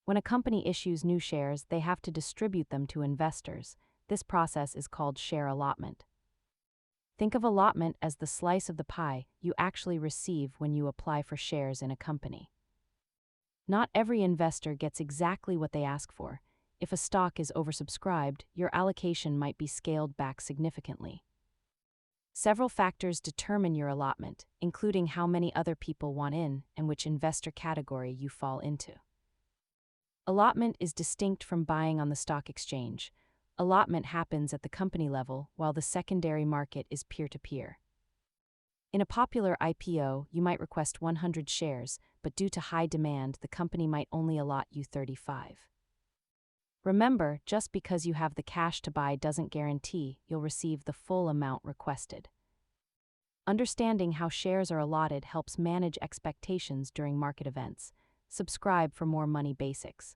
When a company issues new shares, they have to distribute them to investors. This process is called share allotment. Think of allotment as the slice of the pie you actually receive when you apply for shares in a company. Not every investor gets exactly what they ask for. If a stock is oversubscribed, your allocation might be scaled back significantly. Several factors determine your allotment, including how many other people want in and which investor category you fall into. Allotment is distinct from buying on the stock exchange. Allotment happens at the company level, while the secondary market is peer-to-peer. In a popular IPO, you might request 100 shares, but due to high demand, the company might only allot you 35. Remember, just because you have the cash to buy doesn't guarantee you'll receive the full amount requested. Understanding how shares are allotted helps manage expectations during market events. Subscribe for more money basics.